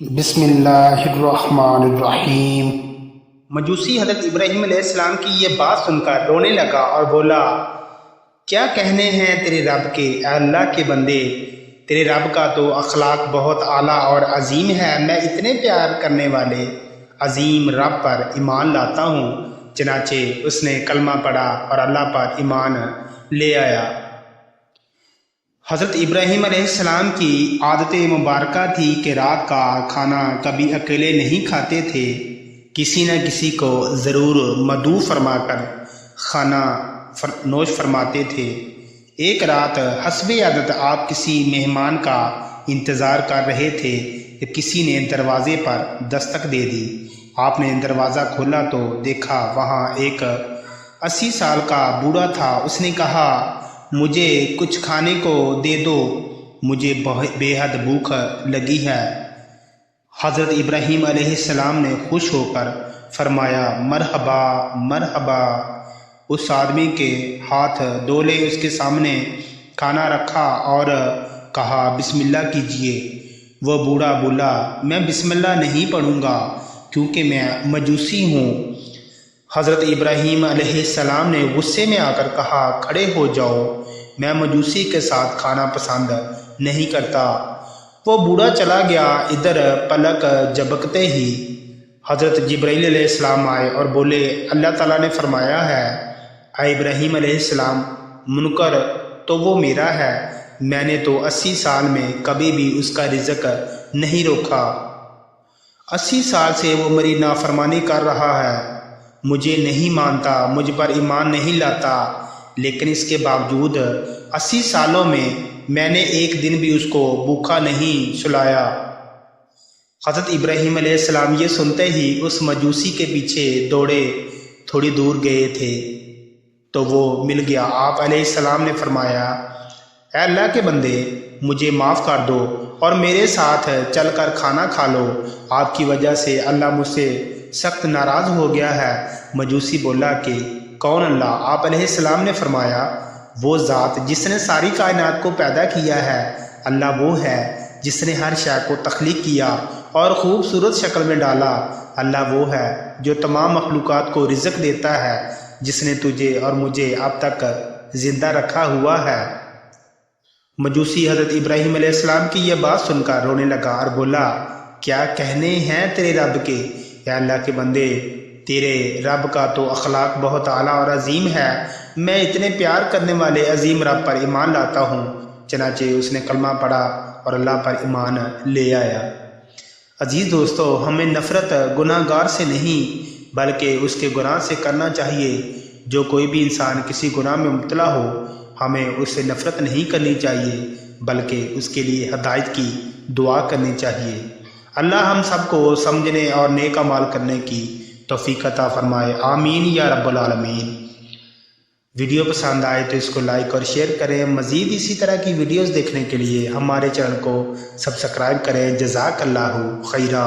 بسم اللہ الرحمن الرحیم۔ مجوسی حضرت ابراہیم علیہ السلام کی یہ بات سن کر رونے لگا اور بولا، کیا کہنے ہیں تیرے رب کے، اے اللہ کے بندے، تیرے رب کا تو اخلاق بہت اعلیٰ اور عظیم ہے۔ میں اتنے پیار کرنے والے عظیم رب پر ایمان لاتا ہوں۔ چنانچہ اس نے کلمہ پڑھا اور اللہ پر ایمان لے آیا۔ حضرت ابراہیم علیہ السلام کی عادت مبارکہ تھی کہ رات کا کھانا کبھی اکیلے نہیں کھاتے تھے، کسی نہ کسی کو ضرور مدعو فرما کر کھانا نوش فرماتے تھے۔ ایک رات حسب عادت آپ کسی مہمان کا انتظار کر رہے تھے کہ کسی نے دروازے پر دستک دے دی۔ آپ نے دروازہ کھولا تو دیکھا وہاں ایک 80 سال کا بوڑھا تھا۔ اس نے کہا، مجھے کچھ کھانے کو دے دو، مجھے بے حد بھوک لگی ہے۔ حضرت ابراہیم علیہ السلام نے خوش ہو کر فرمایا، مرحبا مرحبا۔ اس آدمی کے ہاتھ دولے، اس کے سامنے کھانا رکھا اور کہا، بسم اللہ کیجئے۔ وہ بوڑھا بولا، میں بسم اللہ نہیں پڑھوں گا کیونکہ میں مجوسی ہوں۔ حضرت ابراہیم علیہ السلام نے غصے میں آ کر کہا، کھڑے ہو جاؤ، میں مجوسی کے ساتھ کھانا پسند نہیں کرتا۔ وہ بوڑھا چلا گیا۔ ادھر پلک جھپکتے ہی حضرت جبرائیل علیہ السلام آئے اور بولے، اللہ تعالیٰ نے فرمایا ہے، اے ابراہیم علیہ السلام، منکر تو وہ میرا ہے، میں نے تو 80 سال میں کبھی بھی اس کا رزق نہیں روکا۔ 80 سال سے وہ میری نافرمانی کر رہا ہے، مجھے نہیں مانتا، مجھ پر ایمان نہیں لاتا، لیکن اس کے باوجود 80 سالوں میں نے ایک دن بھی اس کو بھوکا نہیں سلایا۔ حضرت ابراہیم علیہ السلام یہ سنتے ہی اس مجوسی کے پیچھے دوڑے، تھوڑی دور گئے تھے تو وہ مل گیا۔ آپ علیہ السلام نے فرمایا، اے اللہ کے بندے، مجھے معاف کر دو اور میرے ساتھ چل کر کھانا کھا لو، آپ کی وجہ سے اللہ مجھ سے سخت ناراض ہو گیا ہے۔ مجوسی بولا کہ کون اللہ؟ آپ علیہ السلام نے فرمایا، وہ ذات جس نے ساری کائنات کو پیدا کیا ہے، اللہ وہ ہے جس نے ہر شے کو تخلیق کیا اور خوبصورت شکل میں ڈالا، اللہ وہ ہے جو تمام مخلوقات کو رزق دیتا ہے، جس نے تجھے اور مجھے اب تک زندہ رکھا ہوا ہے۔ مجوسی حضرت ابراہیم علیہ السلام کی یہ بات سن کر رونے لگا اور بولا، کیا کہنے ہیں تیرے رب کے، اے اللہ کے بندے، تیرے رب کا تو اخلاق بہت اعلیٰ اور عظیم ہے، میں اتنے پیار کرنے والے عظیم رب پر ایمان لاتا ہوں۔ چنانچہ اس نے کلمہ پڑھا اور اللہ پر ایمان لے آیا۔ عزیز دوستو، ہمیں نفرت گناہ گار سے نہیں بلکہ اس کے گناہ سے کرنا چاہیے۔ جو کوئی بھی انسان کسی گناہ میں مبتلا ہو، ہمیں اس سے نفرت نہیں کرنی چاہیے بلکہ اس کے لیے ہدایت کی دعا کرنی چاہیے۔ اللہ ہم سب کو سمجھنے اور نیک اعمال کرنے کی توفیق عطا فرمائے، آمین یا رب العالمین۔ ویڈیو پسند آئے تو اس کو لائک اور شیئر کریں۔ مزید اسی طرح کی ویڈیوز دیکھنے کے لیے ہمارے چینل کو سبسکرائب کریں۔ جزاک اللہ خیرہ۔